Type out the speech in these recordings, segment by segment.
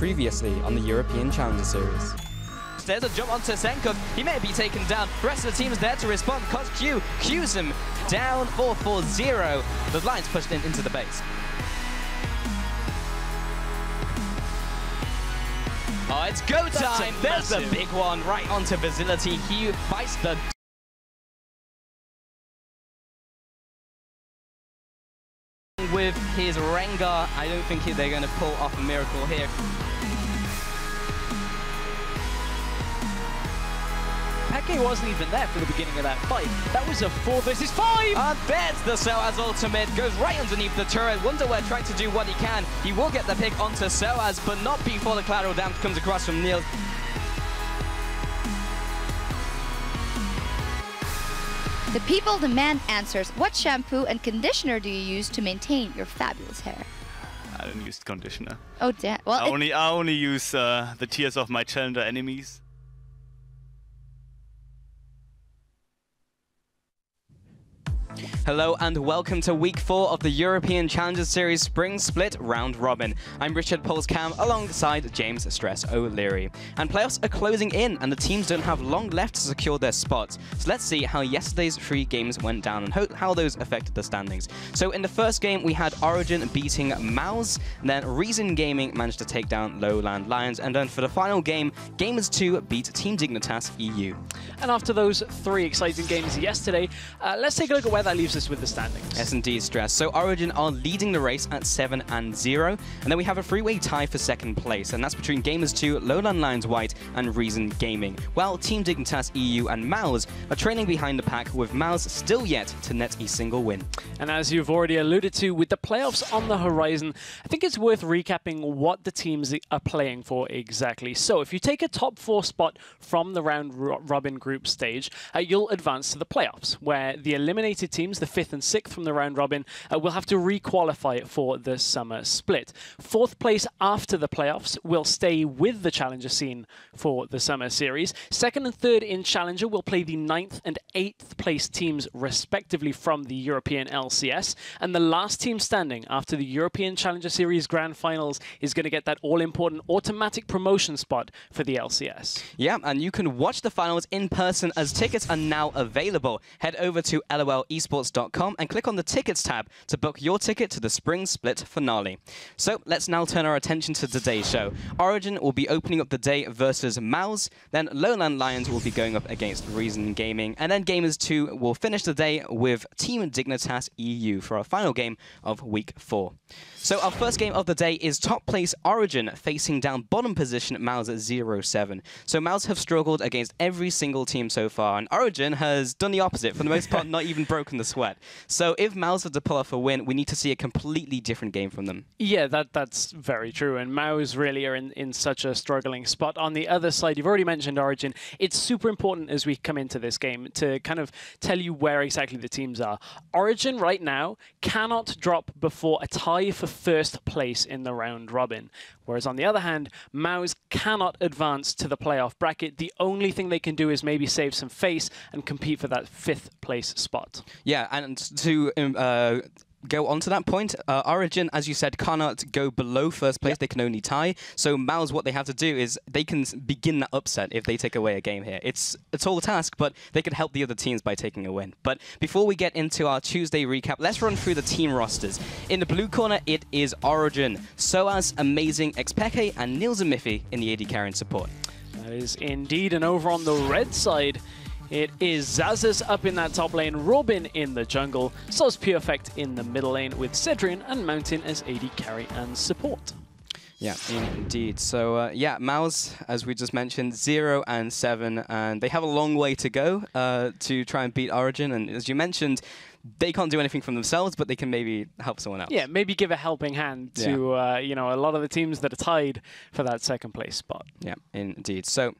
previously on the European Challenger Series. There's a jump onto Senkov. He may be taken down. The rest of the team is there to respond. Cos Q cues him down 4-4-0. The line's pushed into the base. Oh, it's go time. There's the big one right onto Facility. He bites the with his Rengar. I don't think they're going to pull off a miracle here. FLICKR wasn't even there for the beginning of that fight. That was a 4 versus 5! And there's the Soaz ultimate. Goes right underneath the turret. Wonderwear trying to do what he can. He will get the pick onto Soaz, but not before the collateral damage comes across from Niels. The people demand answers. What shampoo and conditioner do you use to maintain your fabulous hair? I don't use conditioner. Oh, damn. Well, I only use the tears of my challenger enemies. Hello and welcome to week 4 of the European Challenger Series Spring Split Round Robin. I'm Richard Polscam alongside James Stress O'Leary. And playoffs are closing in and the teams don't have long left to secure their spots. So let's see how yesterday's 3 games went down and how those affected the standings. So in the first game we had Origen beating Mouse, and then Reason Gaming managed to take down Lowland Lions, and then for the final game, Gamers 2 beat Team Dignitas EU. And after those 3 exciting games yesterday, let's take a look at where that leaves us with the standings. Yes, indeed, Stress. So Origen are leading the race at 7-0, and then we have a 3-way tie for second place, and that's between Gamers 2, Lowland Lions White, and Reason Gaming. While Team Dignitas EU and Mouse are trailing behind the pack, with Mouse still yet to net a single win. And as you've already alluded to, with the playoffs on the horizon, I think it's worth recapping what the teams are playing for exactly. So if you take a top 4 spot from the round robin group stage, you'll advance to the playoffs, where the eliminated teams, the 5th and 6th from the round robin, will have to re-qualify for the summer split. 4th place after the playoffs will stay with the challenger scene for the summer series. 2nd and 3rd in challenger will play the 9th and 8th place teams respectively from the European LCS, and the last team standing after the European Challenger Series Grand Finals is going to get that all-important automatic promotion spot for the LCS. Yeah, and you can watch the finals in person as tickets are now available. Head over to lolesports.com and click on the tickets tab to book your ticket to the Spring Split finale. So let's now turn our attention to today's show. Origen will be opening up the day versus Mouse, then Lowland Lions will be going up against Reason Gaming, and then Gamers 2 will finish the day with Team Dignitas EU for our final game of week 4. So our first game of the day is top place Origen facing down bottom position Mouse at 0-7. So Mouse have struggled against every single team so far, and Origen has done the opposite, for the most part not even broken the sweat. So if Mouse are to pull off a win, we need to see a completely different game from them. Yeah, that's very true, and Mouse really are in such a struggling spot. On the other side, you've already mentioned Origen. It's super important as we come into this game to kind of tell you where exactly the teams are. Origen right now cannot drop before a tie for 1st place in the round robin. Whereas on the other hand, Mouse cannot advance to the playoff bracket. The only thing they can do is maybe save some face and compete for that 5th place spot. Yeah, and to go on to that point, Origen, as you said, cannot go below 1st place. Yep. They can only tie. So Mouse, what they have to do is they can begin that upset if they take away a game here. It's a tall task, but they can help the other teams by taking a win. But before we get into our Tuesday recap, let's run through the team rosters. In the blue corner, it is Origen, Soaz, Amazing, FLICKR, and Niels and Miffy in the AD carry and support. That is indeed. And over on the red side, it is Zazas up in that top lane, Robin in the jungle, Soz Perfect in the middle lane with Cedrian and Mountain as AD carry and support. Yeah, indeed. So, yeah, Mouse, as we just mentioned, 0-7, and they have a long way to go to try and beat Origen. And as you mentioned, they can't do anything from themselves, but they can maybe help someone else. Yeah, maybe give a helping hand to you know, a lot of the teams that are tied for that 2nd place spot. Yeah, indeed. So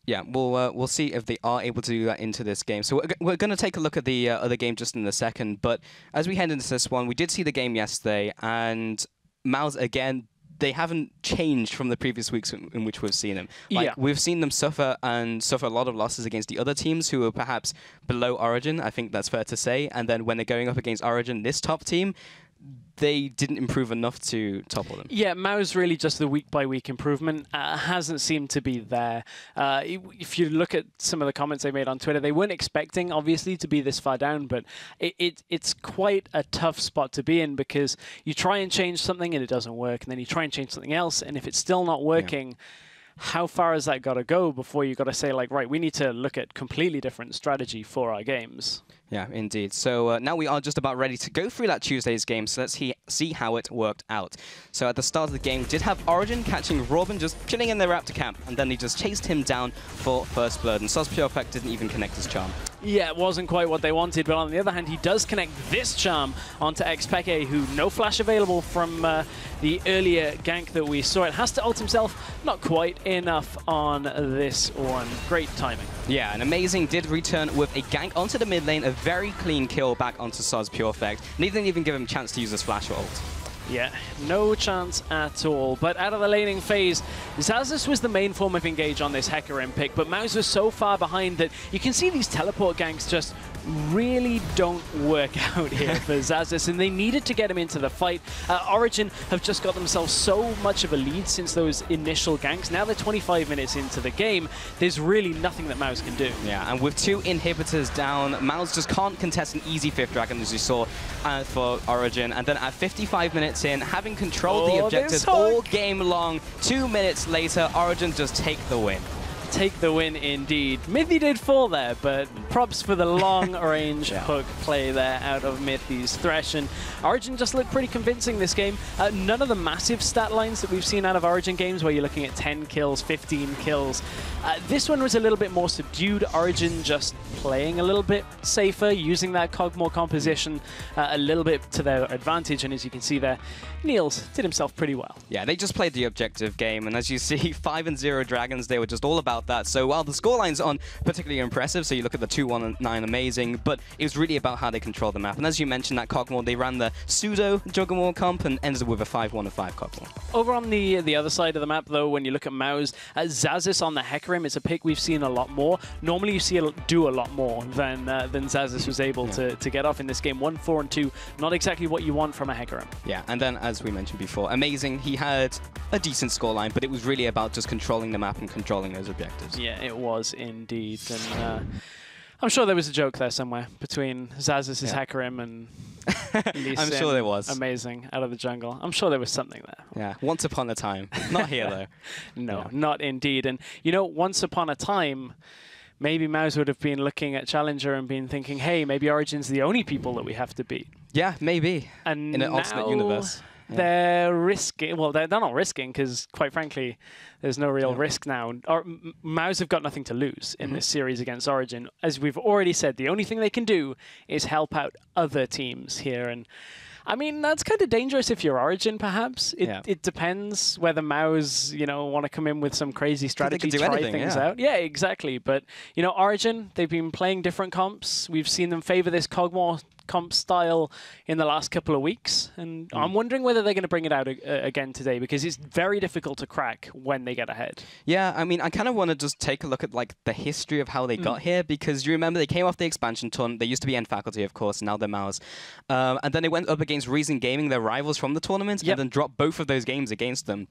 yeah, we'll see if they are able to do that into this game. So we're going to take a look at the other game just in a second. But as we head into this one, we did see the game yesterday, and Mouse, again, they haven't changed from the previous weeks in which we've seen them. Like, we've seen them suffer a lot of losses against the other teams who are perhaps below Origen. I think that's fair to say. And then when they're going up against Origen, this top team, they didn't improve enough to topple them. Yeah, Mouse really just the week-by-week improvement hasn't seemed to be there. If you look at some of the comments they made on Twitter, they weren't expecting, obviously, to be this far down, but it's quite a tough spot to be in because you try and change something and it doesn't work, and then you try and change something else, and if it's still not working, how far has that got to go before you got to say, like, right, we need to look at completely different strategy for our games? Yeah, indeed. So now we are just about ready to go through that Tuesday's game, so let's see how it worked out. So at the start of the game, we did have Origen catching Robin just chilling in the Raptor camp, and then he just chased him down for first blood, and Sospure didn't even connect his charm. Yeah, it wasn't quite what they wanted, but on the other hand, he does connect this charm onto FLICKR, who no flash available from the earlier gank that we saw. It has to ult himself, not quite enough on this one. Great timing. Yeah, and Amazing did return with a gank onto the mid lane, a very clean kill back onto Sospure. And he didn't even give him a chance to use his flash or ult. Yeah, no chance at all. But out of the laning phase, Xaxus was the main form of engage on this Hecarim pick, but Mouse was so far behind that you can see these teleport ganks just really don't work out here for Xaxus, and they needed to get him into the fight. Origen have just got themselves so much of a lead since those initial ganks. Now they're 25 minutes into the game. There's really nothing that Mouse can do. Yeah, and with 2 inhibitors down, Mouse just can't contest an easy 5th dragon, as you saw for Origen. And then at 55 minutes in, having controlled the objectives all game long, 2 minutes later, Origen just take the win. Take the win indeed. Mithy did fall there, but props for the long-range hook play there out of Mithy's Thresh. And Origen just looked pretty convincing this game. None of the massive stat lines that we've seen out of Origen games where you're looking at 10 kills, 15 kills. This one was a little bit more subdued. Origen just playing a little bit safer, using that Cogmore composition a little bit to their advantage. And as you can see there, Niels did himself pretty well. Yeah, they just played the objective game. And as you see, 5-0 Dragons, they were just all about that. So while the scorelines aren't particularly impressive, so you look at the 2-1-9 Amazing, but it was really about how they control the map. And as you mentioned, that Cogmore, they ran the pseudo Juggernaut comp and ended with a 5-1-5 Cogmore. Over on the other side of the map, though, when you look at Mouse, Xaxus on the Hecarim, it's a pick we've seen a lot more. Normally you see do a lot more than Xaxus was able to get off in this game. 1-4-2, not exactly what you want from a Hecarim. Yeah, and then as we mentioned before, Amazing, he had a decent scoreline, but it was really about just controlling the map and controlling those objectives. Yeah, it was indeed. And I'm sure there was a joke there somewhere between Xaxus' Hecarim and I'm sure there was. Amazing out of the jungle. I'm sure there was something there. Yeah, once upon a time. Not here, though. No, not indeed. And, you know, once upon a time, maybe Mouse would have been looking at Challenger and been thinking, hey, maybe Origen's the only people that we have to beat. Yeah, maybe. And in an alternate universe. Yeah. They're risking, well, they're not risking because, quite frankly, there's no real risk now. Mouse have got nothing to lose in this series against Origen. As we've already said, the only thing they can do is help out other teams here. And I mean, that's kind of dangerous if you're Origen, perhaps. It depends whether Mouse, you know, want to come in with some crazy strategy, try things out. Yeah, exactly. But, you know, Origen, they've been playing different comps. We've seen them favor this Cogmore comp style in the last couple of weeks, and I'm wondering whether they're going to bring it out again today, because it's very difficult to crack when they get ahead. Yeah, I mean, I kind of want to just take a look at like the history of how they got here, because you remember they came off the expansion tournament. They used to be End Faculty, of course, and now they're Mouse. And then they went up against Reason Gaming, their rivals from the tournament, and then dropped both of those games against them.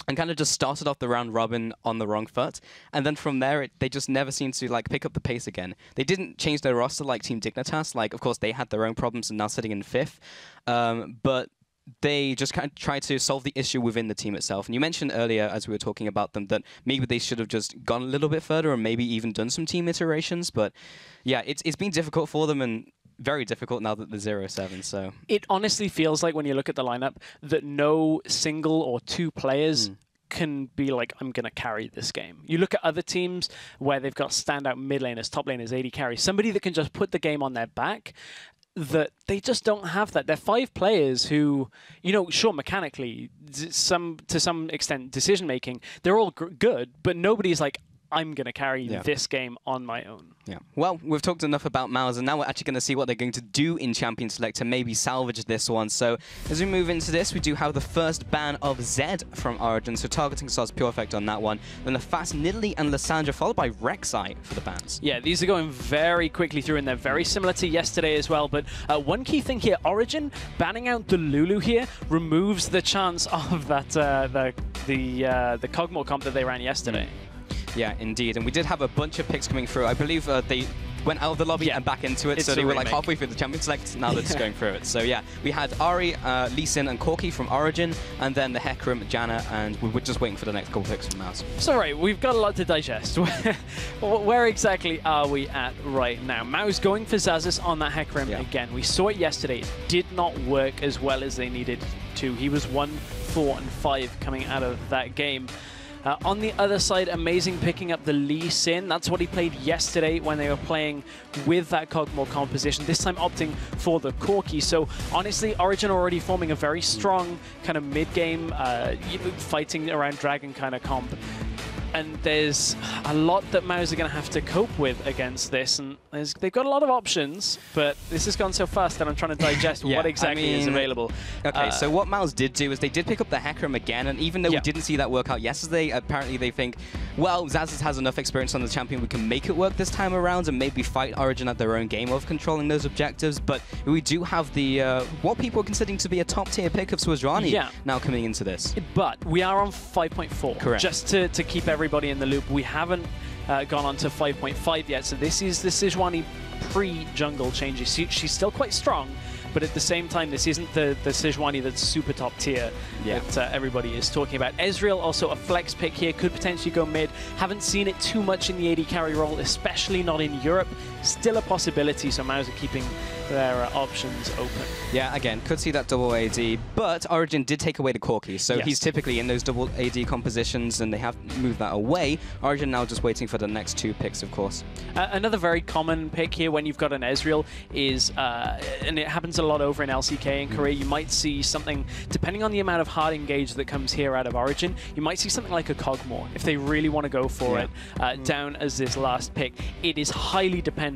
And kind of just started off the round robin on the wrong foot. And then from there, they just never seemed to like pick up the pace again. They didn't change their roster like Team Dignitas. Like, of course, they had their own problems and now sitting in 5th. But they just kind of tried to solve the issue within the team itself. And you mentioned earlier, as we were talking about them, that maybe they should have just gone a little bit further and maybe even done some team iterations. But yeah, it's been difficult for them, and very difficult now that the 0-7, so. It honestly feels like when you look at the lineup that no single or two players can be like, I'm going to carry this game. You look at other teams where they've got standout mid laners, top laners, AD carry, somebody that can just put the game on their back, that they just don't have that. They're 5 players who, you know, sure, mechanically, to some extent, decision-making, they're all good, but nobody's like, I'm going to carry this game on my own. Yeah. Well, we've talked enough about Mouse, and now we're actually going to see what they're going to do in Champion Select to maybe salvage this one. So as we move into this, we do have the first ban of Zed from Origen, so targeting starts pure effect on that one. Then the Fast Nidalee and Lissandra, followed by Rek'Sai for the bans. Yeah, these are going very quickly through, and they're very similar to yesterday as well. But one key thing here, Origen banning out the Lulu here removes the chance of that the Kog'Maw comp that they ran yesterday. Yeah, indeed. And we did have a bunch of picks coming through. I believe they went out of the lobby and back into it, so they were like halfway through the Champion Select. Now they're just going through it. So yeah, we had Ari, Lee Sin, and Corki from Origen, and then the Hecarim, Janna, and we were just waiting for the next couple picks from Mouse. So right, we've got a lot to digest. Where exactly are we at right now? Mouse going for Xaxus on that Hecarim again. We saw it yesterday. It did not work as well as they needed to. He was 1, 4, and 5 coming out of that game. On the other side, Amazing picking up the Lee Sin. That's what he played yesterday when they were playing with that Kog'Maw composition, this time opting for the Corki. So honestly, Origen already forming a very strong kind of mid-game, fighting around Dragon kind of comp. And there's a lot that Mouse are going to have to cope with against this. And they've got a lot of options, but this has gone so fast that I'm trying to digest what exactly is available. Okay, so what Mouse did do is they did pick up the Hecarim again, and even though we didn't see that work out yesterday, apparently they think, well, Xaxus has enough experience on the champion, we can make it work this time around and maybe fight Origen at their own game of controlling those objectives. But we do have the what people are considering to be a top-tier pick of Swazrani now coming into this. But we are on 5.4. Correct. Just to keep everybody in the loop, we haven't gone on to 5.5 yet, so this is the Sejuani pre-jungle changes. She's still quite strong, but at the same time, this isn't the Sejuani that's super top tier that everybody is talking about. Ezreal, also a flex pick here, could potentially go mid. Haven't seen it too much in the AD carry role, especially not in Europe. Still a possibility, so Mouse are keeping their options open. Yeah, again, could see that double AD, but Origen did take away the Corki, so he's typically in those double AD compositions, and they have moved that away. Origen now just waiting for the next 2 picks, of course. Another very common pick here when you've got an Ezreal is, and it happens a lot over in LCK in Korea, you might see something, depending on the amount of hard engage that comes here out of Origen, you might see something like a Kog'Maw, if they really want to go for it, down as this last pick. It is highly dependent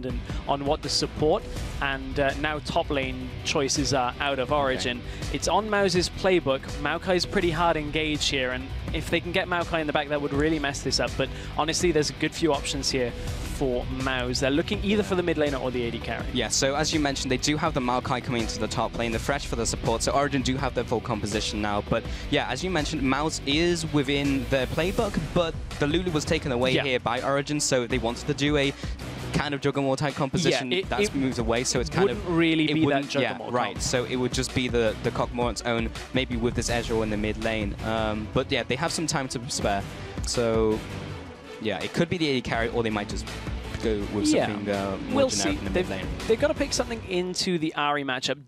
on what the support and now top lane choices are out of Origen. It's on Mouse's playbook. Maokai's pretty hard engaged here, and if they can get Maokai in the back, that would really mess this up. But honestly, there's a good few options here for Mouse. They're looking either for the mid laner or the AD carry. Yeah, so as you mentioned, they do have the Maokai coming into the top lane, the Thresh for the support, so Origen do have their full composition now. But yeah, as you mentioned, Mouse is within their playbook, but the Lulu was taken away here by Origen, so they wanted to do a kind of Juggernaut type composition. That's moved away, so it's kind of really be that Juggernaut. Right. So it would just be the Kog'Maw on its own, maybe with this Ezreal in the mid lane. But yeah, they have some time to spare. So yeah, it could be the AD carry, or they might just go with something more generic in the mid lane. They've got to pick something into the Ahri matchup.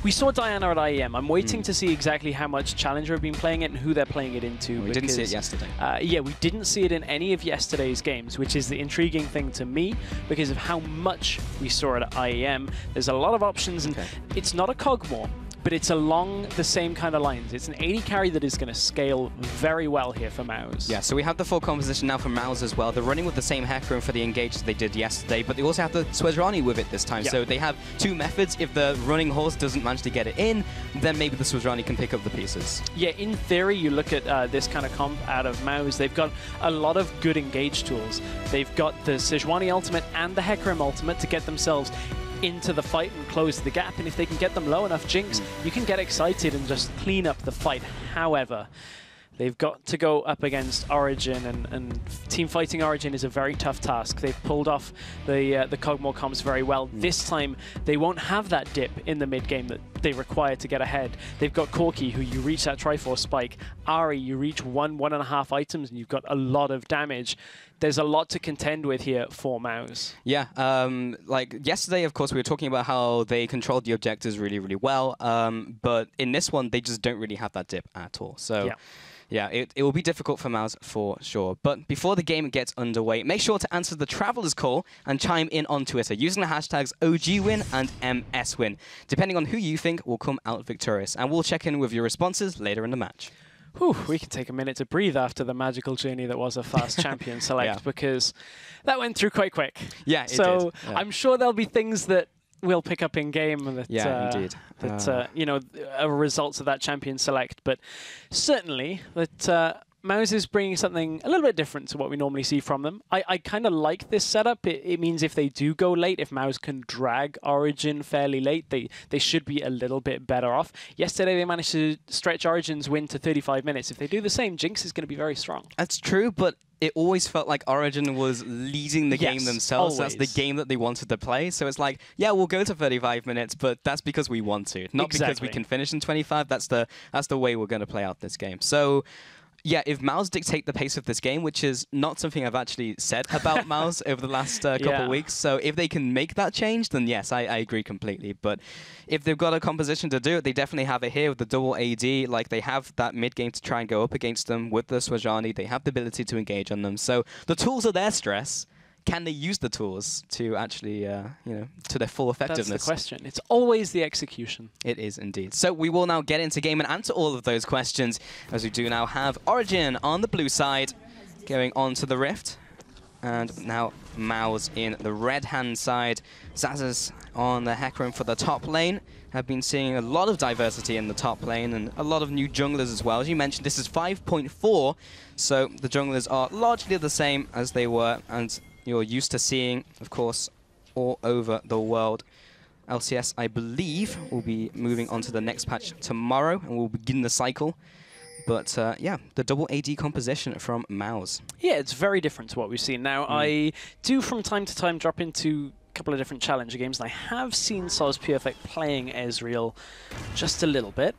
We saw Diana at IEM. I'm waiting to see exactly how much Challenger have been playing it and who they're playing it into. We didn't see it yesterday. Yeah, we didn't see it in any of yesterday's games, which is the intriguing thing to me because of how much we saw it at IEM. There's a lot of options, and it's not a Kog'Maw, but it's along the same kind of lines. It's an AD carry that is going to scale very well here for Mouse. Yeah, so we have the full composition now for Mouse as well. They're running with the same Hecarim for the engage that they did yesterday, but they also have the Swazrani with it this time. So they have 2 methods. If the running horse doesn't manage to get it in, then maybe the Swazrani can pick up the pieces. Yeah, in theory, you look at this kind of comp out of Mouse, they've got a lot of good engage tools. They've got the Sejuani ultimate and the Hecarim ultimate to get themselves into the fight and close the gap, and if they can get them low enough Jinx, you can get excited and just clean up the fight. However, they've got to go up against Origen, and team fighting Origen is a very tough task. They've pulled off the Kog'Maw comps very well. This time, they won't have that dip in the mid-game that they require to get ahead. They've got Corki, who you reach that Triforce spike. Ahri, you reach 1.5 items, and you've got a lot of damage. There's a lot to contend with here for Mouse. Yeah, like yesterday, of course, we were talking about how they controlled the objectives really, really well. But in this one, they just don't really have that dip at all. So yeah, it will be difficult for Mouse for sure. But before the game gets underway, make sure to answer the Traveler's Call and chime in on Twitter using the hashtags OGWin and MSWin, depending on who you think will come out victorious. And we'll check in with your responses later in the match. Whew, we can take a minute to breathe after the magical journey that was a fast champion select, because that went through quite quick. Yeah, it so did. Yeah. I'm sure there'll be things that we'll pick up in game that, indeed. that you know, are results of that champion select. But certainly that Mouse is bringing something a little bit different to what we normally see from them. I kind of like this setup. It means if they do go late, if Mouse can drag Origen fairly late, they should be a little bit better off. Yesterday, they managed to stretch Origen's win to 35 minutes. If they do the same, Jinx is going to be very strong. That's true, but it always felt like Origen was leading the game themselves. Always. That's the game that they wanted to play. So it's like, yeah, we'll go to 35 minutes, but that's because we want to, not because we can finish in 25. That's the way we're going to play out this game. So yeah, if Mouse dictate the pace of this game, which is not something I've actually said about Mouse over the last couple of weeks, so if they can make that change, then yes, I agree completely. But if they've got a composition to do it, they definitely have it here with the double AD. Like, they have that mid-game to try and go up against them with the Swajani. They have the ability to engage on them. So the tools are their stress. Can they use the tools to actually, you know, to their full effectiveness? That's the question. It's always the execution. It is indeed. So we will now get into game and answer all of those questions, as we do now have Origen on the blue side going on to the Rift. And now Mouse in the red-hand side. Zazas on the Hecarim for the top lane. Have been seeing a lot of diversity in the top lane and a lot of new junglers as well. As you mentioned, this is 5.4, so the junglers are largely the same as they were, and you're used to seeing, of course, all over the world. LCS, I believe, will be moving on to the next patch tomorrow, and we'll begin the cycle. But yeah, the double AD composition from Mouse. Yeah, it's very different to what we've seen. Now, I do from time to time drop into a couple of different challenger games, and I have seen Mousesports playing Ezreal just a little bit,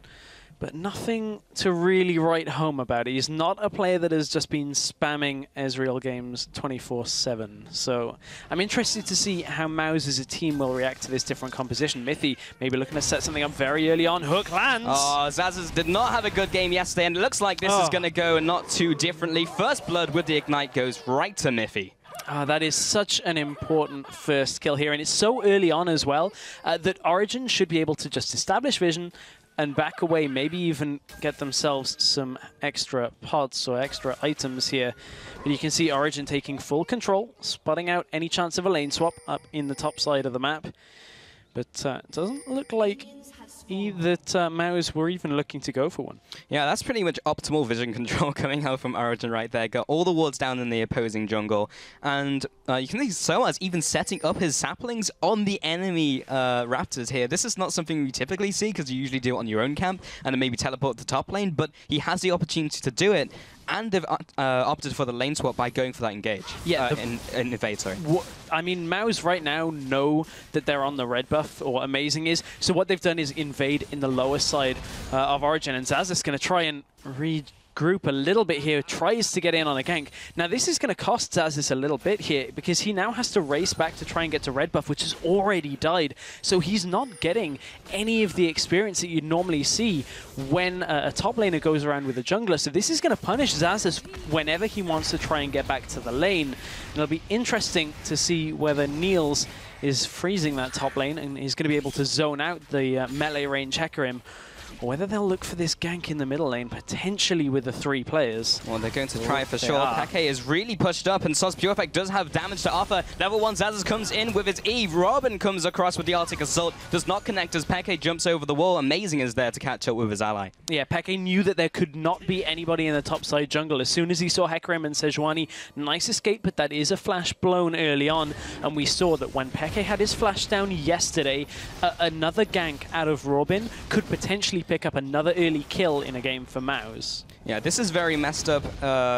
but nothing to really write home about. He's not a player that has just been spamming Ezreal games 24/7. So I'm interested to see how Mouse as a team will react to this different composition. Mithy maybe looking to set something up very early on. Hook lands. Oh, Zazas did not have a good game yesterday, and it looks like this is going to go not too differently. First blood with the Ignite goes right to Mithy. That is such an important first kill here, and it's so early on as well that Origen should be able to just establish vision and back away, maybe even get themselves some extra pods or extra items here. But you can see Origen taking full control, spotting out any chance of a lane swap up in the top side of the map. But it doesn't look like that Mouse were even looking to go for one. Yeah, that's pretty much optimal vision control coming out from Origen right there. Got all the wards down in the opposing jungle. And you can see Soaz even setting up his saplings on the enemy Raptors here. This is not something we typically see, because you usually do it on your own camp and then maybe teleport to top lane, but he has the opportunity to do it. And they've opted for the lane swap by going for that engage. Yeah, invade, sorry. I mean, Mouse right now know that they're on the red buff, or Amazing is. So what they've done is invade in the lower side of Origen, and Zaz is going to try and regroup a little bit here, tries to get in on a gank. Now, this is going to cost Zazis a little bit here, because he now has to race back to try and get to red buff, which has already died. So he's not getting any of the experience that you'd normally see when a top laner goes around with a jungler. So this is going to punish Zazis whenever he wants to try and get back to the lane. And it'll be interesting to see whether Niels is freezing that top lane and is going to be able to zone out the melee range Hecarim, or whether they'll look for this gank in the middle lane, potentially with the 3 players. Well, they're going to try it for sure. Peke is really pushed up, and Mousesports does have damage to offer. Level 1 Zazas comes in with his E. Robin comes across with the Arctic Assault. Does not connect as Peke jumps over the wall. Amazing is there to catch up with his ally. Yeah, Peke knew that there could not be anybody in the top side jungle. As soon as he saw Hecarim and Sejuani, nice escape, but that is a flash blown early on. And we saw that when Peke had his flash down yesterday, another gank out of Robin could potentially pick up another early kill in a game for Mouse. Yeah, this is very messed up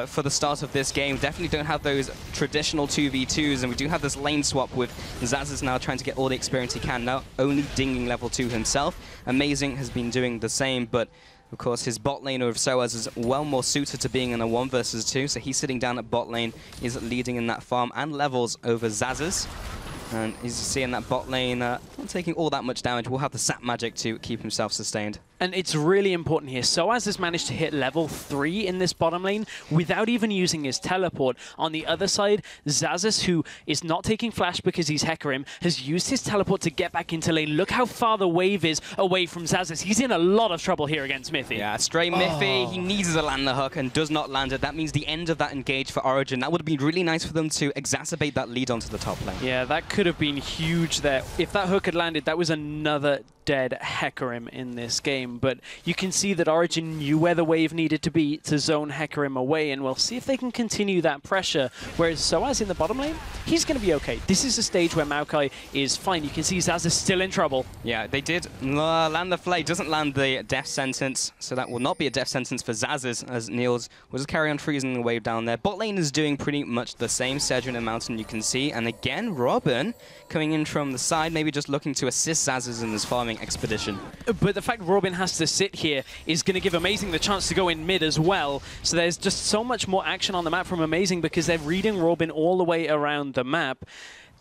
for the start of this game. Definitely don't have those traditional 2v2s, and we do have this lane swap with Zazas now trying to get all the experience he can, now only dinging level 2 himself. Amazing has been doing the same, but of course his bot lane of Soaz is well more suited to being in a 1 versus 2, so he's sitting down at bot lane, is leading in that farm and levels over Zazas. And as you see in that bot lane, not taking all that much damage, will have the sap magic to keep himself sustained. And it's really important here. Soaz has managed to hit level 3 in this bottom lane without even using his teleport. On the other side, Xaxus, who is not taking flash because he's Hecarim, has used his teleport to get back into lane. Look how far the wave is away from Xaxus. He's in a lot of trouble here against Mithy. Yeah, stray Mithy. He needs to land the hook and does not land it. That means the end of that engage for Origen. That would have been really nice for them to exacerbate that lead onto the top lane. Yeah, that could have been huge there. If that hook had landed, that was another dead Hecarim in this game. But you can see that Origen knew where the wave needed to be to zone Hecarim away, and we'll see if they can continue that pressure. Whereas Soaz in the bottom lane, he's going to be okay. This is a stage where Maokai is fine. You can see Xaxus is still in trouble. Yeah, they did land the flay. Doesn't land the death sentence, so that will not be a death sentence for Xaxus, as Niels will just carry on freezing the wave down there. Bot lane is doing pretty much the same. Sedrin and Mountain, you can see. And again, Robin coming in from the side, maybe just looking to assist Xaxus in his farming expedition. But the fact Robin has to sit here is going to give Amazing the chance to go in mid as well. So there's just so much more action on the map from Amazing because they're reading Robin all the way around the map.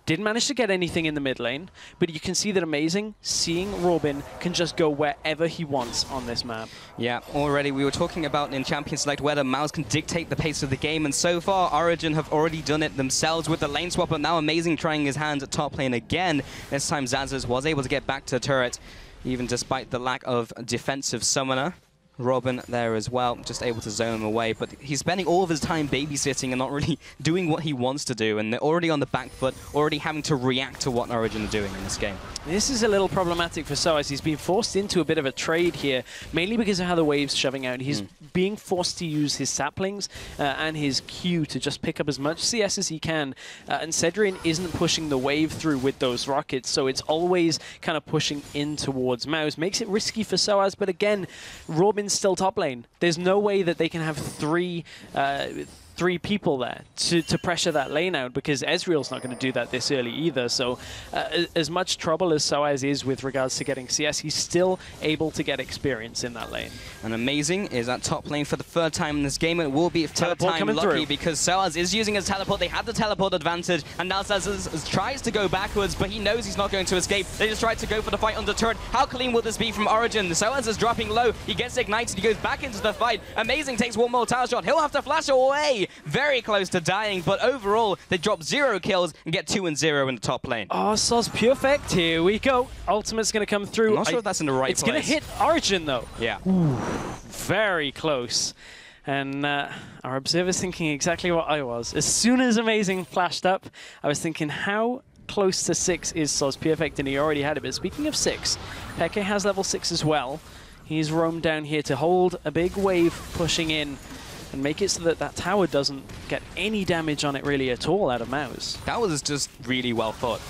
Didn't manage to get anything in the mid lane, but you can see that Amazing, seeing Robin, can just go wherever he wants on this map. Yeah, already we were talking about in Champion Select whether Mouse can dictate the pace of the game, and so far Origen have already done it themselves with the lane swap, but now Amazing trying his hand at top lane again. This time Xaxus was able to get back to turret, even despite the lack of defensive summoner. Robin there as well, just able to zone him away, but he's spending all of his time babysitting and not really doing what he wants to do, and they're already on the back foot, already having to react to what Origen are doing in this game. This is a little problematic for Soaz. He's been forced into a bit of a trade here, mainly because of how the wave's shoving out. He's being forced to use his saplings and his Q to just pick up as much CS as he can, and Sedrin isn't pushing the wave through with those rockets, so it's always kind of pushing in towards Mouse. Makes it risky for Soaz, but again, Robin's still top lane. There's no way that they can have three people there to pressure that lane out, because Ezreal's not going to do that this early either. So as much trouble as Soaz is with regards to getting CS, he's still able to get experience in that lane. And Amazing is at top lane for the third time in this game, and it will be third time lucky because Soaz is using his teleport. They had the teleport advantage, and now Soaz tries to go backwards, but he knows he's not going to escape. They just tried to go for the fight under turret. How clean will this be from Origen? Soaz is dropping low. He gets ignited. He goes back into the fight. Amazing takes one more tower shot. He'll have to flash away. Very close to dying, but overall, they drop 0 kills and get 2 and 0 in the top lane. Oh, Soz Perfect, here we go. Ultimate's going to come through. I'm not sure if that's in the right place. It's going to hit Origen, though. Yeah. Ooh, very close. And our observer's thinking exactly what I was. As soon as Amazing flashed up, I was thinking, how close to 6 is Soz Perfect? And he already had it. But speaking of 6, Peke has level 6 as well. He's roamed down here to hold a big wave pushing in and make it so that that tower doesn't get any damage on it really at all out of Mouse. That was just really well thought.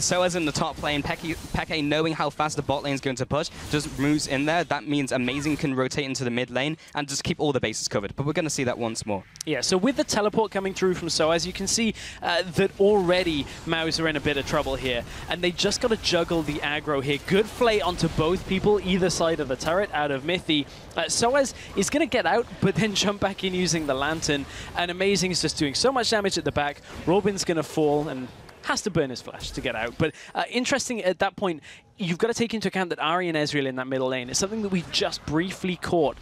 So as in the top lane, Peke knowing how fast the bot lane is going to push, just moves in there. That means Amazing can rotate into the mid lane and just keep all the bases covered. But we're going to see that once more. Yeah, so with the teleport coming through from Soaz, you can see that already Mouse are in a bit of trouble here. And they just got to juggle the aggro here. Good flay onto both people, either side of the turret out of Mithy. Soaz is going to get out, but then jump back in using the lantern, and Amazing is just doing so much damage at the back. Robin's going to fall and has to burn his flash to get out. But interesting at that point, you've got to take into account that Ahri and Ezreal in that middle lane is something that we just briefly caught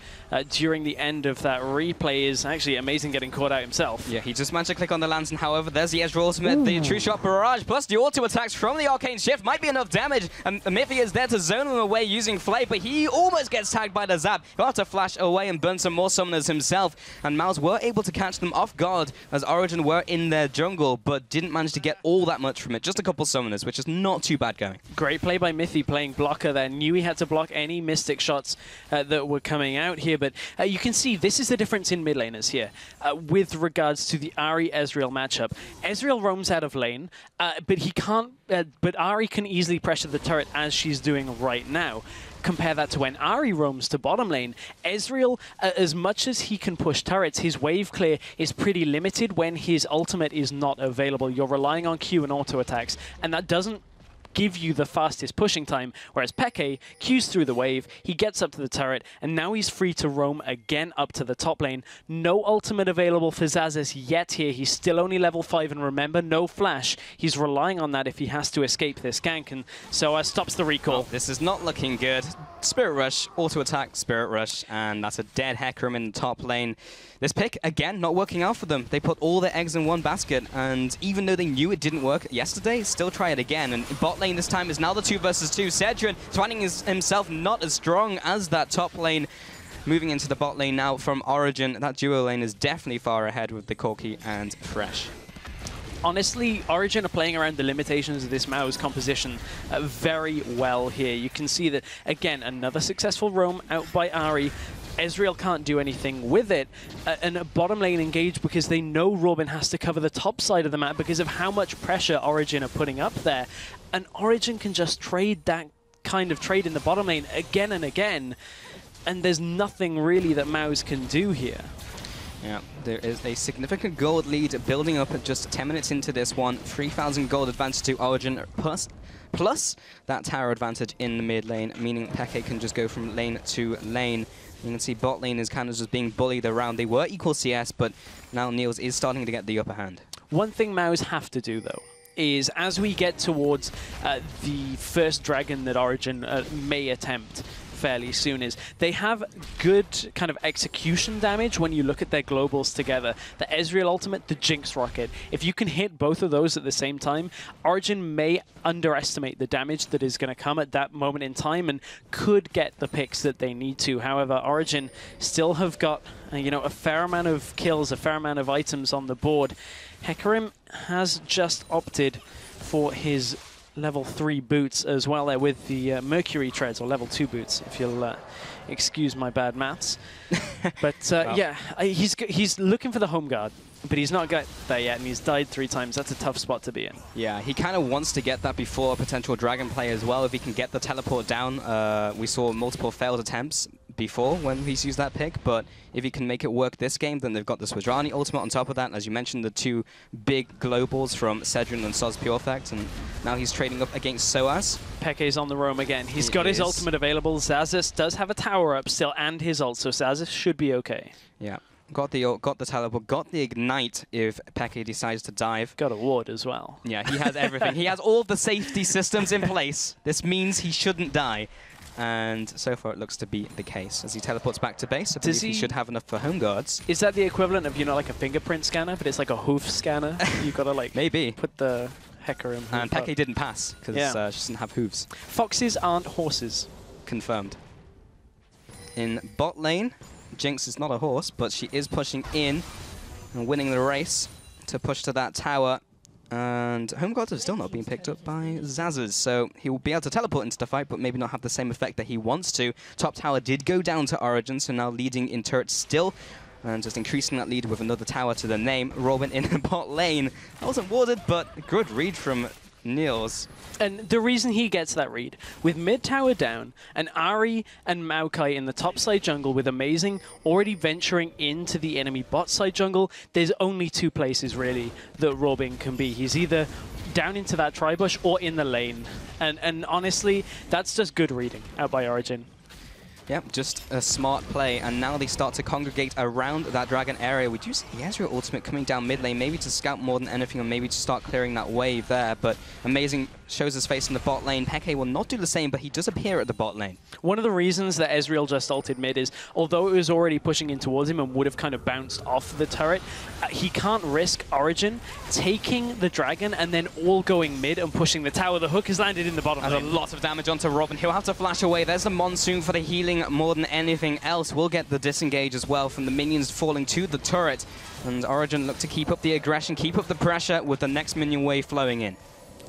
during the end of that replay. Is actually Amazing getting caught out himself. Yeah, he just managed to click on the lantern. However, there's the Ezreal ultimate, the True Shot Barrage, plus the auto attacks from the Arcane Shift. Might be enough damage, and Mithy is there to zone him away using Flay, but he almost gets tagged by the Zap. He'll have to flash away and burn some more summoners himself, and Mouse were able to catch them off guard as Origen were in their jungle, but didn't manage to get all that much from it. Just a couple summoners, which is not too bad going. Great play by Mithy playing blocker there. Knew he had to block any Mystic shots that were coming out here, but you can see this is the difference in mid laners here with regards to the Ahri-Ezreal matchup. Ezreal roams out of lane, but he can't. But Ahri can easily pressure the turret as she's doing right now. Compare that to when Ahri roams to bottom lane. Ezreal, as much as he can push turrets, his wave clear is pretty limited when his ultimate is not available. You're relying on Q and auto attacks, and that doesn't give you the fastest pushing time, whereas Peke queues through the wave, he gets up to the turret, and now he's free to roam again up to the top lane. No ultimate available for Xaxis yet here. He's still only level 5, and remember, no flash. He's relying on that if he has to escape this gank, and so stops the recall. Oh, this is not looking good. Spirit Rush, auto attack, Spirit Rush, and that's a dead Hecarim in the top lane. This pick, again, not working out for them. They put all their eggs in one basket, and even though they knew it didn't work yesterday, still try it again. And bot lane this time is now the 2 versus 2. Cedric finding himself not as strong as that top lane. Moving into the bot lane now from Origen. That duo lane is definitely far ahead with the Corki and Fresh. Honestly, Origen are playing around the limitations of this Mouse composition very well here. You can see that, again, another successful roam out by Ahri. Ezreal can't do anything with it, and a bottom lane engage because they know Robin has to cover the top side of the map because of how much pressure Origen are putting up there. And Origen can just trade that kind of trade in the bottom lane again and again, and there's nothing really that Mouse can do here. Yeah, there is a significant gold lead building up at just 10 minutes into this one. 3,000 gold advantage to Origen, plus that tower advantage in the mid lane, meaning Peke can just go from lane to lane. You can see bot lane is kind of just being bullied around. They were equal CS, but now Niels is starting to get the upper hand. One thing Mouse have to do, though, is as we get towards the first dragon that Origen may attempt fairly soon, is they have good kind of execution damage when you look at their globals together. The Ezreal ultimate, the Jinx rocket. If you can hit both of those at the same time, Origen may underestimate the damage that is going to come at that moment in time and could get the picks that they need to. However, Origen still have got you know, a fair amount of kills, a fair amount of items on the board. Hecarim has just opted for his level 3 boots as well there with the Mercury treads, or level 2 boots, if you'll excuse my bad maths. But wow. Yeah, he's looking for the home guard, but he's not got there yet, and he's died 3 times. That's a tough spot to be in. Yeah, he kind of wants to get that before a potential dragon play as well, if he can get the teleport down. We saw multiple failed attempts before when he's used that pick, but if he can make it work this game, then they've got the Swadrani ultimate on top of that. As you mentioned, the 2 big globals from Cedric and Soz Pure Effect, and now he's trading up against Soaz. Peke's on the roam again. He's got his ultimate available. Xaxis does have a tower up still and his ult, so Xaxis should be okay. Yeah. Got the ult, got the teleport, got the ignite if Peke decides to dive. Got a ward as well. Yeah, he has everything. He has all the safety systems in place. This means he shouldn't die. And so far it looks to be the case. As he teleports back to base, I believe he should have enough for home guards. Is that the equivalent of, you know, like a fingerprint scanner, but it's like a hoof scanner? You've got to, like, maybe put the Hecarim. And Peke didn't pass, because she doesn't have hooves. Foxes aren't horses. Confirmed. In bot lane, Jinx is not a horse, but she is pushing in and winning the race to push to that tower. And home guards are still not being picked up by Xaxis, so he will be able to teleport into the fight, but maybe not have the same effect that he wants to. Top tower did go down to Origen, so now leading in turrets still, and just increasing that lead with another tower to the name. Robin in the bot lane. That wasn't warded, but a good read from Niels. And the reason he gets that read, with mid tower down, and Ahri and Maokai in the top side jungle with Amazing already venturing into the enemy bot side jungle, there's only 2 places really that Robin can be. He's either down into that tribush or in the lane. And honestly, that's just good reading out by Origen. Yep, just a smart play, and now they start to congregate around that dragon area. We do see the Ezreal ultimate coming down mid lane, maybe to scout more than anything, or maybe to start clearing that wave there, but Amazing shows his face in the bot lane. Peke will not do the same, but he does appear at the bot lane. One of the reasons that Ezreal just ulted mid is, although it was already pushing in towards him and would have kind of bounced off the turret, he can't risk Origen taking the dragon and then all going mid and pushing the tower. The hook has landed in the bottom lane. A lot of damage onto Robin. He'll have to flash away. There's the Monsoon for the healing more than anything else. We'll get the disengage as well from the minions falling to the turret. And Origen look to keep up the aggression, keep up the pressure with the next minion wave flowing in.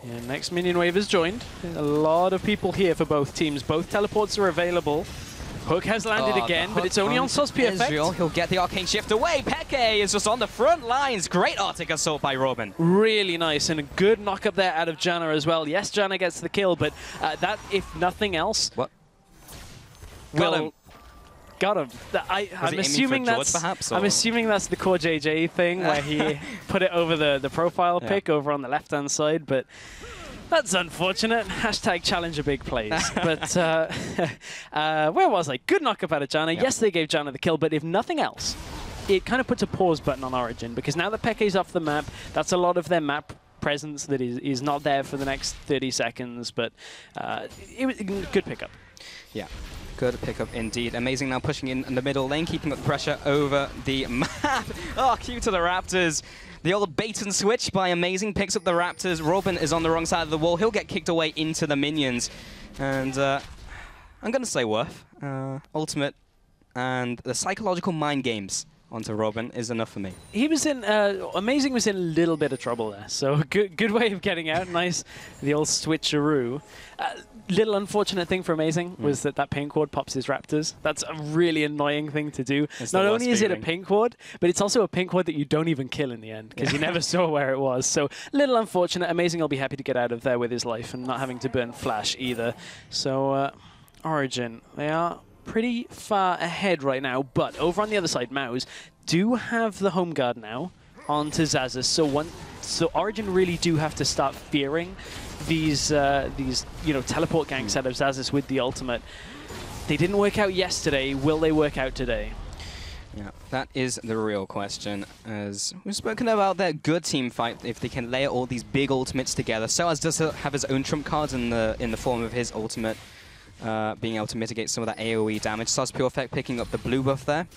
Yeah, next minion wave is joined. There's a lot of people here for both teams. Both teleports are available. Hook has landed again, but it's only on Soz Pure Effect. He'll get the arcane shift away. Peke is just on the front lines. Great Arctic assault by Robin. Really nice, and a good knock up there out of Janna as well. Yes, Janna gets the kill, but that, if nothing else... What? Got him. Got him. I'm assuming that's perhaps, I'm assuming that's the core JJ thing where he put it over the profile pick over on the left-hand side, but That's unfortunate. Hashtag challenger big plays. But where was I? Good knock-up out of Janna. Yeah. Yes, they gave Janna the kill, but if nothing else, it kind of puts a pause button on Origen, because now that FLICKR's off the map, that's a lot of their map presence that is not there for the next 30 seconds, but it was a good pickup. Yeah. Good pickup indeed. Amazing now pushing in the middle lane, keeping up the pressure over the map. Oh, cue to the Raptors. The old bait and switch by Amazing picks up the Raptors. Robin is on the wrong side of the wall. He'll get kicked away into the minions. And I'm going to say worth. Ultimate and the psychological mind games onto Robin is enough for me. He was in, Amazing was in a little bit of trouble there, so good way of getting out. Nice, the old switcheroo. Little unfortunate thing for Amazing was that pink ward pops his Raptors. That's a really annoying thing to do. Not only is it a pink ward, but it's also a pink ward that you don't even kill in the end, because you never saw where it was. So little unfortunate. Amazing will be happy to get out of there with his life and not having to burn Flash either. So Origen, they are pretty far ahead right now, but over on the other side, Mouse do have the home guard now onto Xaxus. So Origen really do have to start fearing these teleport ganks out of Xaxus with the ultimate. They didn't work out yesterday. Will they work out today? Yeah, that is the real question. As we've spoken about their good team fight, if they can layer all these big ultimates together. Soaz does have his own trump cards in the form of his ultimate, being able to mitigate some of that AoE damage. Soaz Pure Effect picking up the blue buff there,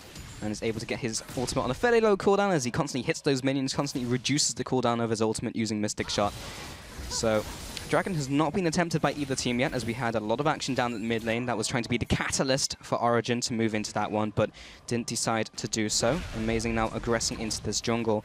and is able to get his ultimate on a fairly low cooldown as he constantly hits those minions, constantly reduces the cooldown of his ultimate using Mystic Shot. So Dragon has not been attempted by either team yet, as we had a lot of action down at the mid lane that was trying to be the catalyst for Origen to move into that one, but didn't decide to do so. Amazing now aggressing into this jungle.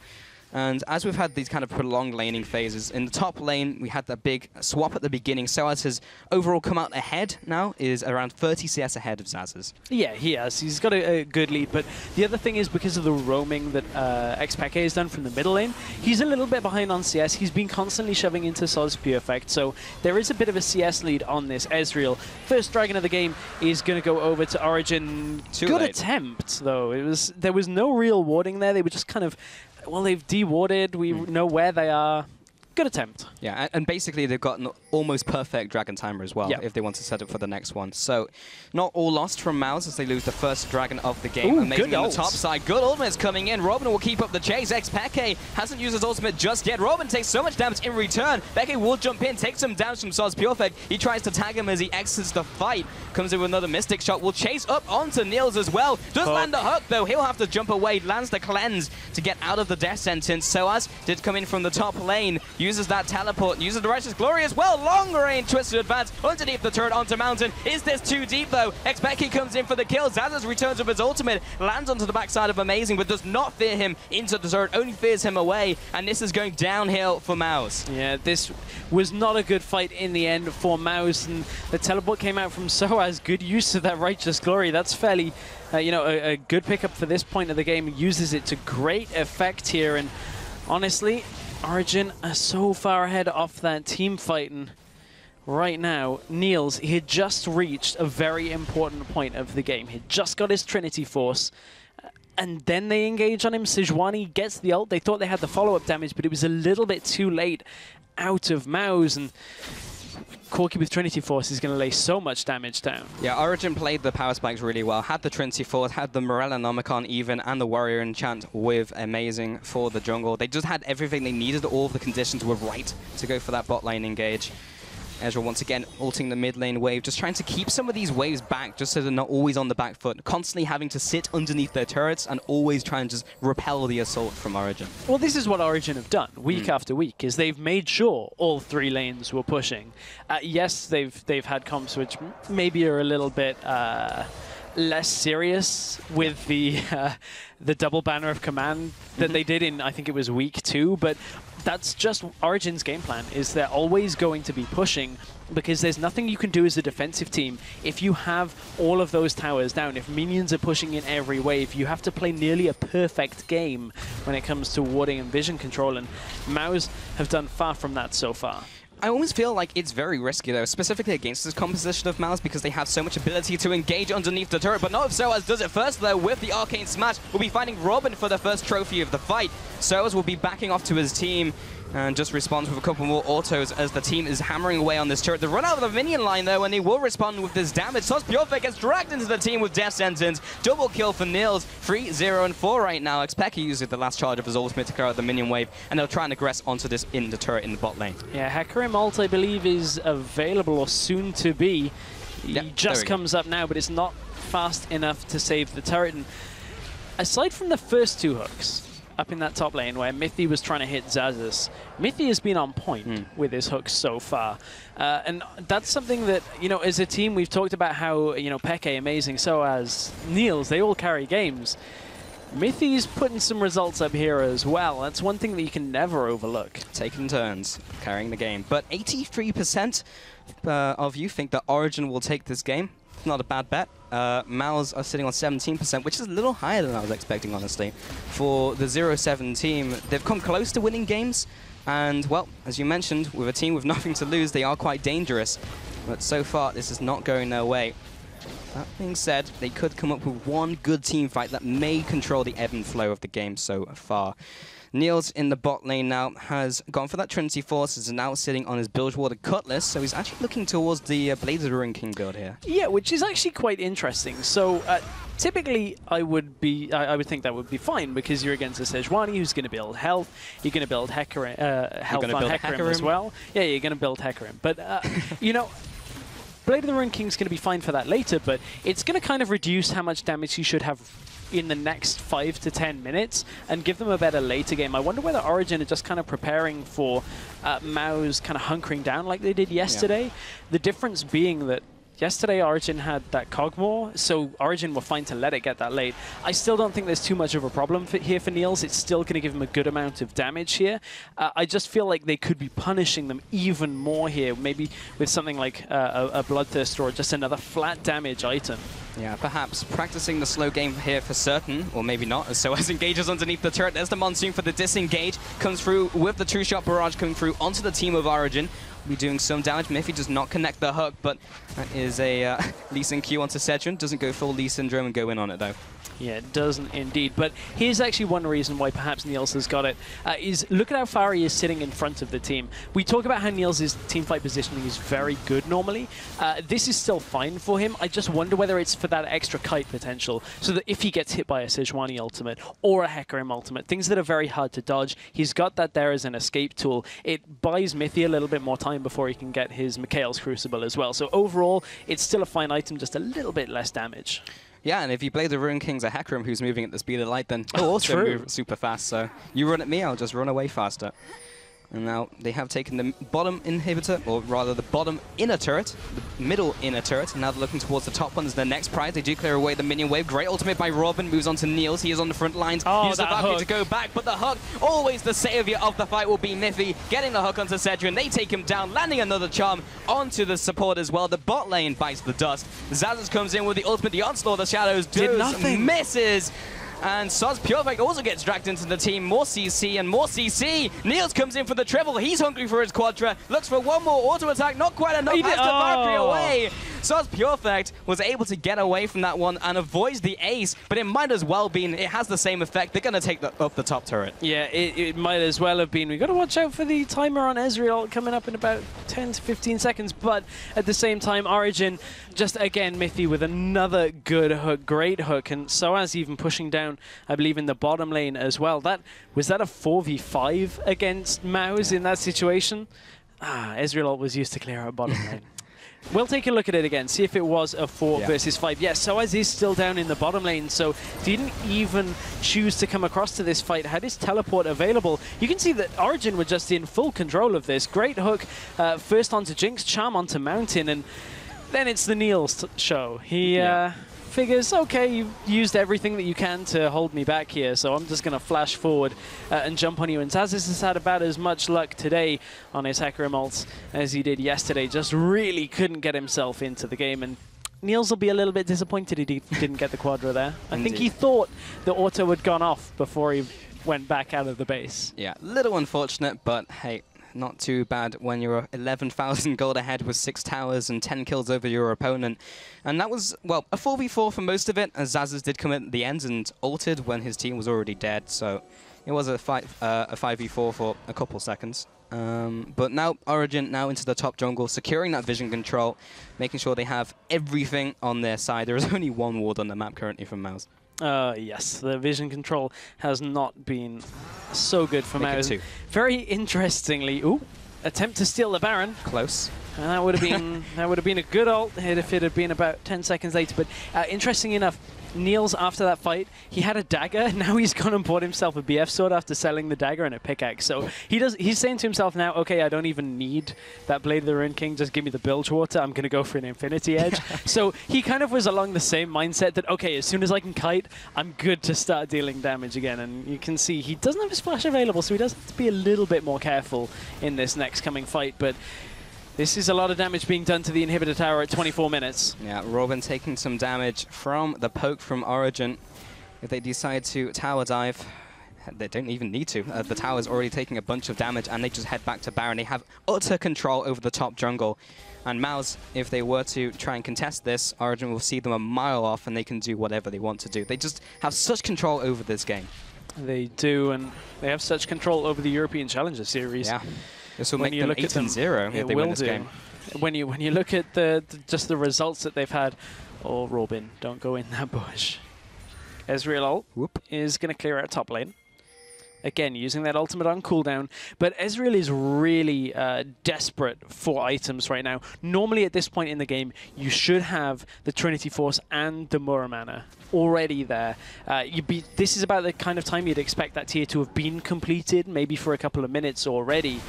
And as we've had these kind of prolonged laning phases, in the top lane, we had that big swap at the beginning. Soaz has overall come out ahead now, is around 30 CS ahead of Xaxus. Yeah, he has. He's got a good lead, but the other thing is because of the roaming that FLICKR has done from the middle lane, he's a little bit behind on CS. He's been constantly shoving into Soaz Pure Effect, so there is a bit of a CS lead on this Ezreal. First Dragon of the game is going to go over to Origen. Good attempt, though. There was no real warding there. They were just kind of... Well, they've de-warded. We know where they are. Good attempt. Yeah, and basically they've got an almost perfect Dragon timer as well, if they want to set up for the next one. So, not all lost from Mouse as they lose the first Dragon of the game. Ooh, Amazing on the ult. top side. Good ultimate's coming in. Robin will keep up the chase. FLICKR hasn't used his ultimate just yet. Robin takes so much damage in return. FLICKR will jump in, take some damage from Soaz Pure Effect. He tries to tag him as he exits the fight. Comes in with another Mystic Shot. Will chase up onto Niels as well. Does land a hook, though. He'll have to jump away. Lands the cleanse to get out of the death sentence. Soaz did come in from the top lane. Uses that teleport. Uses the Righteous Glory as well. Long range Twisted Advance underneath the turret onto Mountain. Is this too deep, though? FLICKR comes in for the kill. Xaxus returns with his ultimate. Lands onto the backside of Amazing, but does not fear him into the turret. Only fears him away. And this is going downhill for Mouse. Yeah, this was not a good fight in the end for Mouse. And the teleport came out from Soaz. Good use of that Righteous Glory. That's fairly... a good pickup for this point of the game. Uses it to great effect here. And honestly... Origen are so far ahead off that team fighting right now. Niels, he had just reached a very important point of the game. He just got his Trinity Force, and then they engage on him. Sejuani gets the ult. They thought they had the follow-up damage, but it was a little bit too late out of Mouse, and Corki with Trinity Force is going to lay so much damage down. Yeah, Origen played the power spikes really well. Had the Trinity Force, had the Morellonomicon even, and the Warrior Enchant with Amazing for the jungle. They just had everything they needed. All of the conditions were right to go for that bot lane engage. Ezreal once again ulting the mid lane wave, just trying to keep some of these waves back just so they're not always on the back foot, constantly having to sit underneath their turrets and always try and just repel the assault from Origen. Well, this is what Origen have done week after week, is they've made sure all three lanes were pushing. Yes, they've had comps which maybe are a little bit less serious with the double banner of command that they did in, I think it was week 2, but that's just Origen's game plan, is they're always going to be pushing because there's nothing you can do as a defensive team if you have all of those towers down. If minions are pushing in every wave, you have to play nearly a perfect game when it comes to warding and vision control, and Mouse have done far from that so far. I always feel like it's very risky, though, specifically against this composition of Mouse, because they have so much ability to engage underneath the turret. But not if Soaz does it first, though, with the Arcane Smash. We'll be finding Robin for the first trophy of the fight. Soaz will be backing off to his team and just responds with a couple more autos as the team is hammering away on this turret. They run out of the minion line though, and he will respond with this damage. Mousesports gets dragged into the team with Death Sentence. Double kill for Niels. 3, 0, and 4 right now. Expect he uses the last charge of his ultimate to clear out the minion wave, and they'll try and aggress onto this in the turret in the bot lane. Yeah, Hecarim ult, I believe, is available or soon to be. He just comes up now, but it's not fast enough to save the turret. And aside from the first 2 hooks, up in that top lane where Mithy was trying to hit Zazas, Mithy has been on point with his hooks so far. And that's something that, you know, as a team, we've talked about how, you know, Peke amazing, so as Niels, they all carry games. Mithy's putting some results up here as well. That's one thing that you can never overlook. Taking turns, carrying the game. But 83% of you think that Origen will take this game. Not a bad bet. Mouse are sitting on 17%, which is a little higher than I was expecting, honestly. For the 0-7 team, they've come close to winning games. And, well, as you mentioned, with a team with nothing to lose, they are quite dangerous. But so far, this is not going their way. That being said, they could come up with one good team fight that may control the ebb and flow of the game so far. Niels in the bot lane now has gone for that Trinity Force, is now sitting on his Bilgewater Cutlass, so he's actually looking towards the Blades of the Ruin King build here. Yeah, which is actually quite interesting. So typically I would think that would be fine because you're against a Sejuani who's going to build health, you're going to build health on Hecarim as well. Yeah, you're going to build Hecarim. But, you know, Blade of the Ruin King's going to be fine for that later, but it's going to kind of reduce how much damage he should have in the next 5 to 10 minutes and give them a better later game. I wonder whether Origen are just kind of preparing for Mao's kind of hunkering down like they did yesterday. Yeah. The difference being that yesterday Origen had that Cogmore, so Origen were fine to let it get that late. I still don't think there's too much of a problem here for Niels. It's still going to give him a good amount of damage here. I just feel like they could be punishing them even more here, maybe with something like a Bloodthirst or just another flat damage item. Yeah, perhaps practicing the slow game here for certain, or maybe not, as Soaz engages underneath the turret. There's the Monsoon for the disengage, comes through with the True Shot Barrage coming through onto the team of Origen. Be doing some damage. Miffy does not connect the hook, but that is a Lee Sin Q onto Cedron. Doesn't go full Lee Syndrome and go in on it, though. Yeah, it doesn't indeed. But here's actually one reason why perhaps Niels has got it, is look at how far he is sitting in front of the team. We talk about how Niels' teamfight positioning is very good normally. This is still fine for him. I just wonder whether it's for that extra kite potential, so that if he gets hit by a Sejuani ultimate or a Hecarim ultimate, things that are very hard to dodge, he's got that there as an escape tool. It buys Mithy a little bit more time before he can get his Mikhail's Crucible as well. So overall, it's still a fine item, just a little bit less damage. Yeah, and if you play the Ruin King's a Hecarim who's moving at the speed of light, then he'll also move super fast. So you run at me, I'll just run away faster. And now they have taken the bottom inhibitor, or rather the bottom inner turret, the middle inner turret, and now they're looking towards the top one as their next prize. They do clear away the minion wave. Great ultimate by Robin, moves on to Niels. He is on the front lines. Uses the Valkyrie to go back, but the hook, always the savior of the fight, will be Miffy, getting the hook onto Cedron. They take him down, landing another charm onto the support as well. The bot lane bites the dust. Zazas comes in with the ultimate, the onslaught of the shadows, misses. And Mousesports also gets dragged into the team. More CC and more CC. Niels comes in for the triple. He's hungry for his Quadra. Looks for one more auto attack. Not quite enough. Has the Valkyrie away. Mousesports was able to get away from that one and avoids the ace. But it might as well been. It has the same effect. They're going to take up the top turret. Yeah, it might as well have been. We've got to watch out for the timer on Ezreal coming up in about 10 to 15 seconds. But at the same time, Origen just again Miffy with another good hook. Great hook. And Soaz even pushing down, I believe, in the bottom lane as well. Was that a 4v5 against Mouse in that situation? Ezreal was used to clear out bottom lane. We'll take a look at it again, see if it was a 4 versus 5. Yes, Soaz is still down in the bottom lane, so didn't even choose to come across to this fight. Had his teleport available. You can see that Origen were just in full control of this. Great hook, first onto Jinx, charm onto Mountain, and then it's the Niels show. He figures, okay, you've used everything that you can to hold me back here, so I'm just going to flash forward and jump on you. And Zazas has had about as much luck today on his Hecarim ults as he did yesterday. Just really couldn't get himself into the game, and Niels will be a little bit disappointed he didn't get the Quadra there. I think he thought the auto had gone off before he went back out of the base. Yeah, little unfortunate, but hey, not too bad when you're 11,000 gold ahead with 6 towers and 10 kills over your opponent. And that was, well, a 4v4 for most of it, as Zazas did come in at the end and ulted when his team was already dead. So It was a 5v4 for a couple seconds. But now Origen now into the top jungle, securing that vision control, making sure they have everything on their side. There is only one ward on the map currently from Mouse. Yes, the vision control has not been so good for Mouse. Very interestingly, attempt to steal the Baron. Close. And that would have been a good ult hit if it had been about 10 seconds later. But interesting enough, Niels, after that fight, he had a dagger. Now he's gone and bought himself a BF sword after selling the dagger and a pickaxe. So he's saying to himself now, okay, I don't even need that Blade of the Ruined King. Just give me the bilge water. I'm going to go for an Infinity Edge. So he kind of was along the same mindset that, okay, as soon as I can kite, I'm good to start dealing damage again. And you can see he doesn't have his flash available, so he does have to be a little bit more careful in this next coming fight. But this is a lot of damage being done to the inhibitor tower at 24 minutes. Yeah, Robin taking some damage from the poke from Origen. If they decide to tower dive, they don't even need to. The tower's already taking a bunch of damage, and they just head back to Baron. They have utter control over the top jungle. And Mouse, if they were to try and contest this, Origen will see them a mile off, and they can do whatever they want to do. They just have such control over this game. They do, and they have such control over the European Challenger Series. Yeah. This will make them 8-0 if they win this game. When you look at just the results that they've had, Robin, don't go in that bush. Ezreal ult is going to clear out top lane. Again, using that ultimate on cooldown. But Ezreal is really desperate for items right now. Normally at this point in the game, you should have the Trinity Force and the Muramana already there. This is about the kind of time you'd expect that tier to have been completed, maybe for a couple of minutes already.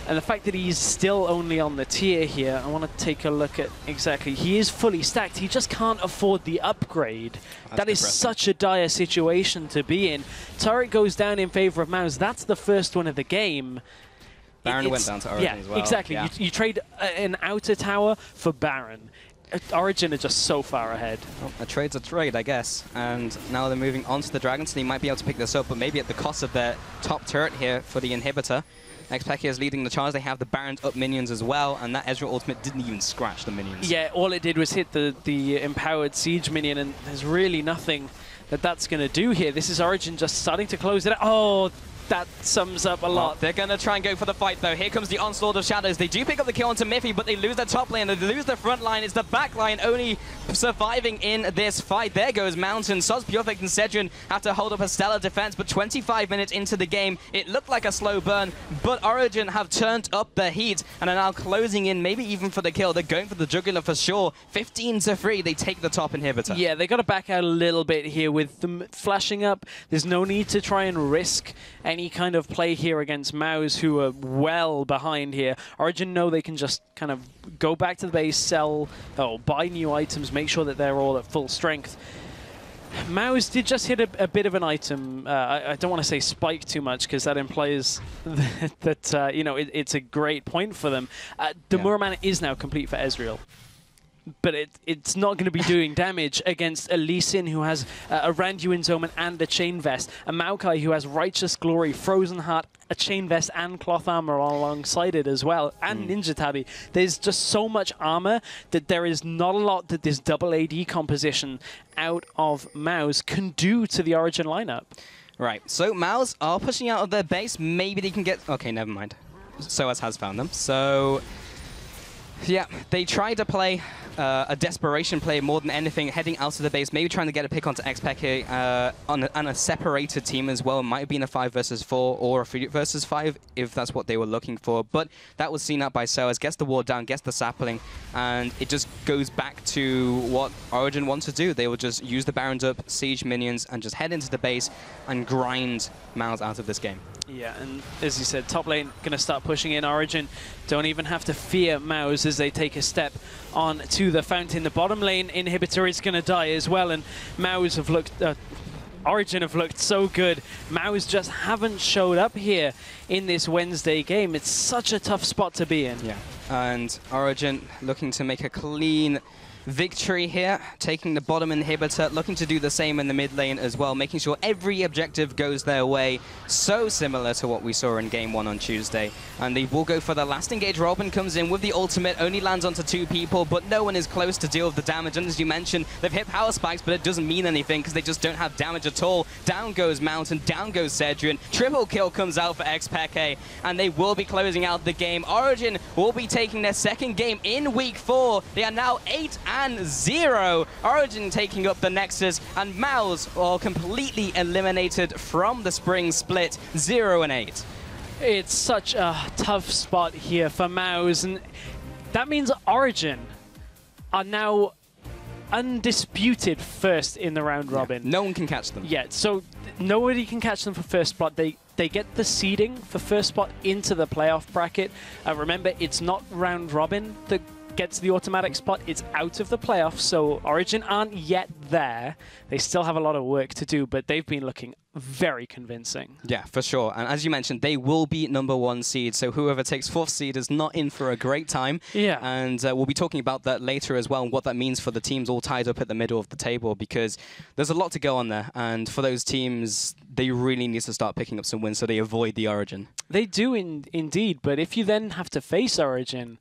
And the fact that he's still only on the tier here, I want to take a look at exactly. He is fully stacked. He just can't afford the upgrade. That is such a dire situation to be in. Turret goes down in favor of Mouse. That's the first one of the game. Baron went down to Origen as well. Exactly. Yeah. You trade an outer tower for Baron. Origen are just so far ahead. Well, a trade's a trade, I guess. And now they're moving on to the Dragon, so they might be able to pick this up, but maybe at the cost of their top turret here for the inhibitor. FLICKR is leading the charge. They have the Baron's up minions as well, and that Ezreal ultimate didn't even scratch the minions. Yeah, all it did was hit the empowered siege minion, and there's really nothing that's going to do here. This is Origen just starting to close it out. Oh, that sums up a lot. They're going to try and go for the fight, though. Here comes the Onslaught of Shadows. They do pick up the kill onto Miffy, but they lose their top lane. They lose their front line. It's the back line only surviving in this fight. There goes Mountain. Soz, Purefect, and Sedrin have to hold up a stellar defense, but 25 minutes into the game, it looked like a slow burn, but Origen have turned up the heat and are now closing in, maybe even for the kill. They're going for the jugular for sure. 15-3, they take the top inhibitor. Yeah, they got to back out a little bit here with them flashing up. There's no need to try and risk any kind of play here against Mouse, who are well behind here. Origen know they can just kind of go back to the base, sell, buy new items, make sure that they're all at full strength. Mouse did just hit a bit of an item. I don't want to say spike too much, because that implies that it's a great point for them. The Muramana is now complete for Ezreal, but it's not going to be doing damage against a Lee Sin who has a Randuin's Omen and a Chain Vest, a Maokai who has Righteous Glory, Frozen Heart, a Chain Vest and Cloth Armor alongside it as well, and Ninja Tabi. There's just so much armor that there is not a lot that this double AD composition out of Mouse can do to the Origen lineup. Right, so Mouse are pushing out of their base. Maybe they can get... Okay, never mind. Soaz has found them. So... yeah, they tried to play a desperation play more than anything, heading out of the base, maybe trying to get a pick onto FLICKR on a separated team as well. It might have been a 5 versus 4 or a 3 versus 5 if that's what they were looking for. But that was seen out by Soaz, gets the ward down, gets the sapling, and it just goes back to what Origen wants to do. They will just use the Barons up, siege minions, and just head into the base and grind Mouse out of this game. Yeah, and as you said, top lane going to start pushing in. Origen don't even have to fear Mouse as they take a step on to the fountain. The bottom lane inhibitor is going to die as well, and Mouse have looked... Origen have looked so good. Mouse just haven't showed up here in this Wednesday game. It's such a tough spot to be in. Yeah, and Origen looking to make a clean Victory here, taking the bottom inhibitor, looking to do the same in the mid lane as well, making sure every objective goes their way. So similar to what we saw in Game 1 on Tuesday. And they will go for the last engage. Robin comes in with the ultimate, only lands onto 2 people, but no one is close to deal with the damage. And as you mentioned, they've hit power spikes, but it doesn't mean anything because they just don't have damage at all. Down goes Mountain, down goes Cedrian. Triple kill comes out for FLICKR, and they will be closing out the game. Origen will be taking their second game in Week 4. They are now 8-0. Origen taking up the Nexus, and Mouse are completely eliminated from the spring split, 0-8. It's such a tough spot here for Mouse, and that means Origen are now undisputed first in the round robin. Yeah, no one can catch them. Yeah, so nobody can catch them for first spot. They get the seeding for first spot into the playoff bracket. Remember, it's not round robin that gets the automatic spot. It's out of the playoffs, so Origen aren't yet there. They still have a lot of work to do, but they've been looking very convincing. Yeah, for sure. And as you mentioned, they will be #1 seed, so whoever takes 4th seed is not in for a great time. Yeah. And we'll be talking about that later as well, and what that means for the teams all tied up at the middle of the table, because there's a lot to go on there. And for those teams, they really need to start picking up some wins so they avoid the Origen. They do indeed, but if you then have to face Origen,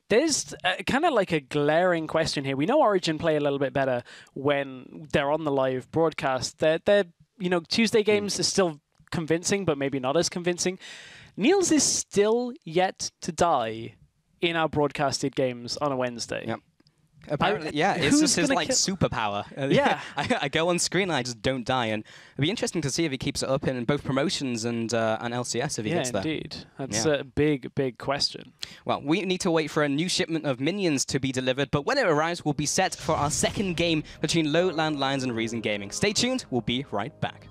there's kind of like a glaring question here. We know Origen play a little bit better when they're on the live broadcast. They're you know, Tuesday games are still convincing, but maybe not as convincing. Niels is still yet to die in our broadcasted games on a Wednesday. Yep. Apparently, yeah, it's just his like superpower. Yeah. I go on screen and I just don't die, and it'd be interesting to see if he keeps it up in both promotions and LCS if he gets there. Yeah, indeed. That's a big, big question. Well, we need to wait for a new shipment of minions to be delivered, but when it arrives, we'll be set for our second game between Lowland Lions and Reason Gaming. Stay tuned, we'll be right back.